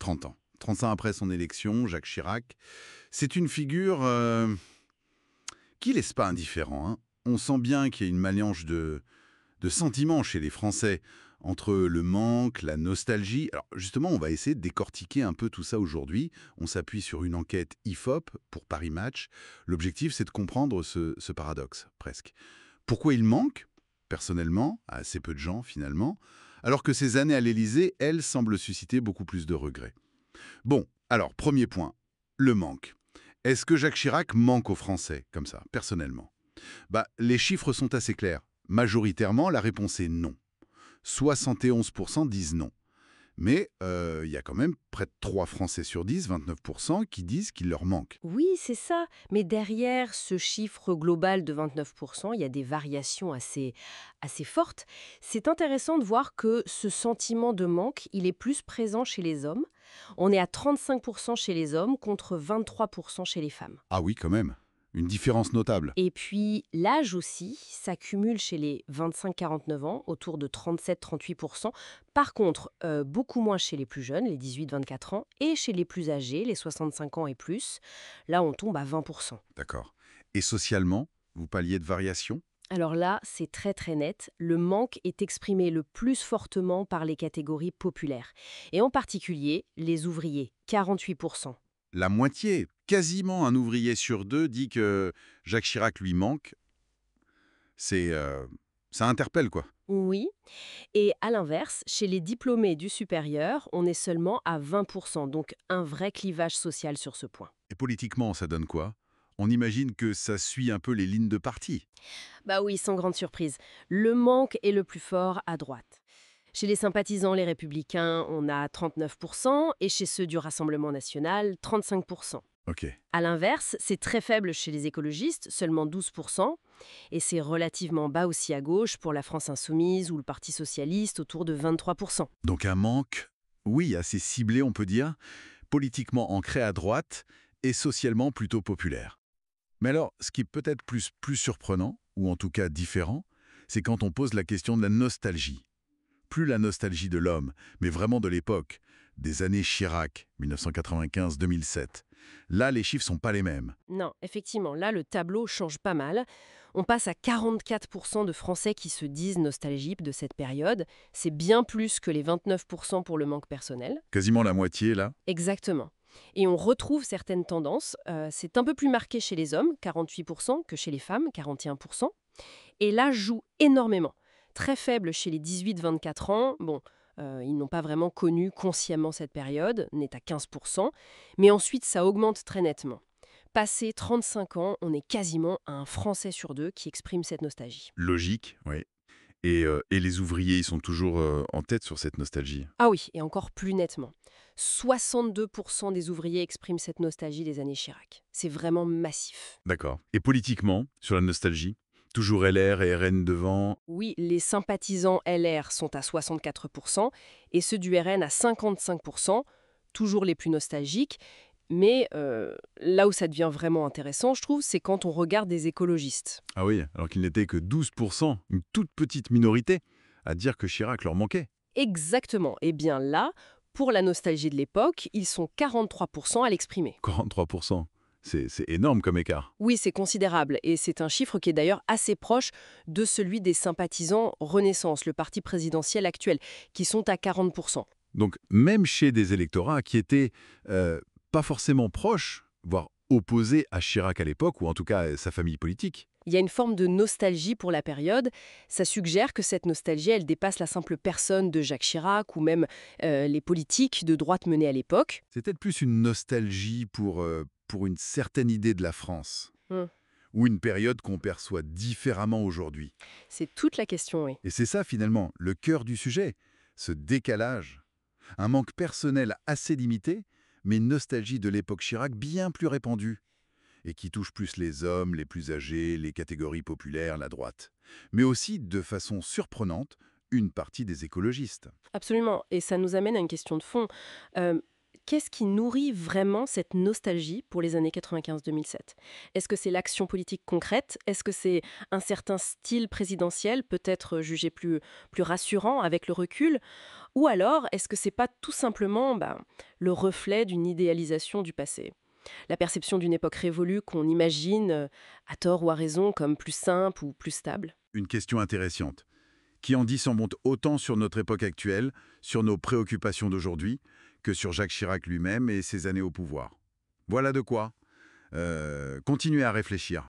30 ans. 35 ans après son élection, Jacques Chirac. C'est une figure qui laisse pas indifférent, hein. On sent bien qu'il y a une mélange de sentiments chez les Français, entre le manque, la nostalgie. Alors justement, on va essayer de décortiquer un peu tout ça aujourd'hui. On s'appuie sur une enquête IFOP pour Paris Match. L'objectif, c'est de comprendre ce paradoxe, presque. Pourquoi il manque, personnellement, à assez peu de gens finalement, alors que ces années à l'Élysée, elles, semblent susciter beaucoup plus de regrets. Bon, alors, premier point, le manque. Est-ce que Jacques Chirac manque aux Français, comme ça, personnellement? Les chiffres sont assez clairs. Majoritairement, la réponse est non. 71% disent non. Mais il y a quand même près de 3 Français sur 10, 29%, qui disent qu'il leur manque. Oui, c'est ça. Mais derrière ce chiffre global de 29%, il y a des variations assez fortes. C'est intéressant de voir que ce sentiment de manque, il est plus présent chez les hommes. On est à 35% chez les hommes contre 23% chez les femmes. Ah oui, quand même. Une différence notable. Et puis l'âge aussi s'accumule chez les 25-49 ans, autour de 37-38%. Par contre, beaucoup moins chez les plus jeunes, les 18-24 ans, et chez les plus âgés, les 65 ans et plus. Là, on tombe à 20%. D'accord. Et socialement, vous parliez de variation? Alors là, c'est très très net. Le manque est exprimé le plus fortement par les catégories populaires. Et en particulier, les ouvriers, 48%. La moitié, quasiment un ouvrier sur deux, dit que Jacques Chirac lui manque. C'est, ça interpelle, quoi. Oui. Et à l'inverse, chez les diplômés du supérieur, on est seulement à 20%, donc un vrai clivage social sur ce point. Et politiquement, ça donne quoi? On imagine que ça suit un peu les lignes de parti. Bah oui, sans grande surprise. Le manque est le plus fort à droite. Chez les sympathisants, les républicains, on a 39%, et chez ceux du Rassemblement national, 35%. Ok. À l'inverse, c'est très faible chez les écologistes, seulement 12%, et c'est relativement bas aussi à gauche pour la France insoumise ou le Parti socialiste, autour de 23%. Donc un manque, oui, assez ciblé, on peut dire, politiquement ancré à droite et socialement plutôt populaire. Mais alors, ce qui est peut-être plus surprenant, ou en tout cas différent, c'est quand on pose la question de la nostalgie. Plus la nostalgie de l'homme, mais vraiment de l'époque, des années Chirac, 1995-2007. Là, les chiffres sont pas les mêmes. Non, effectivement, là, le tableau change pas mal. On passe à 44% de Français qui se disent nostalgiques de cette période. C'est bien plus que les 29% pour le manque personnel. Quasiment la moitié, là. Exactement. Et on retrouve certaines tendances. C'est un peu plus marqué chez les hommes, 48%, que chez les femmes, 41%. Et là, joue énormément. Très faible chez les 18-24 ans. Bon, ils n'ont pas vraiment connu consciemment cette période, n'est à 15%. Mais ensuite, ça augmente très nettement. Passé 35 ans, on est quasiment à un Français sur deux qui exprime cette nostalgie. Logique, oui. Et les ouvriers, ils sont toujours en tête sur cette nostalgie. Ah oui, et encore plus nettement. 62% des ouvriers expriment cette nostalgie des années Chirac. C'est vraiment massif. D'accord. Et politiquement, sur la nostalgie, toujours LR et RN devant. Oui, les sympathisants LR sont à 64% et ceux du RN à 55%, toujours les plus nostalgiques. Mais là où ça devient vraiment intéressant, je trouve, c'est quand on regarde des écologistes. Ah oui, alors qu'il n'était que 12%, une toute petite minorité, à dire que Chirac leur manquait. Exactement. Et bien là, pour la nostalgie de l'époque, ils sont 43% à l'exprimer. 43%. C'est énorme comme écart. Oui, c'est considérable, et c'est un chiffre qui est d'ailleurs assez proche de celui des sympathisants Renaissance, le parti présidentiel actuel, qui sont à 40%. Donc même chez des électorats qui étaient pas forcément proches, voire opposés à Chirac à l'époque, ou en tout cas à sa famille politique. Il y a une forme de nostalgie pour la période. Ça suggère que cette nostalgie, elle dépasse la simple personne de Jacques Chirac ou même les politiques de droite menées à l'époque. C'est peut-être plus une nostalgie pour une certaine idée de la France, Hmm. ou une période qu'on perçoit différemment aujourd'hui. C'est toute la question, oui. Et c'est ça finalement, le cœur du sujet, ce décalage. Un manque personnel assez limité, mais une nostalgie de l'époque Chirac bien plus répandue, et qui touche plus les hommes, les plus âgés, les catégories populaires, la droite. Mais aussi, de façon surprenante, une partie des écologistes. Absolument. Et ça nous amène à une question de fond. Euh, Qu'est-ce qui nourrit vraiment cette nostalgie pour les années 95-2007? Est-ce que c'est l'action politique concrète? Est-ce que c'est un certain style présidentiel, peut-être jugé plus rassurant avec le recul? Ou alors, est-ce que c'est pas tout simplement le reflet d'une idéalisation du passé? La perception d'une époque révolue qu'on imagine, à tort ou à raison, comme plus simple ou plus stable? Une question intéressante, qui en dit sans monte autant sur notre époque actuelle, sur nos préoccupations d'aujourd'hui, que sur Jacques Chirac lui-même et ses années au pouvoir. Voilà de quoi continuer à réfléchir.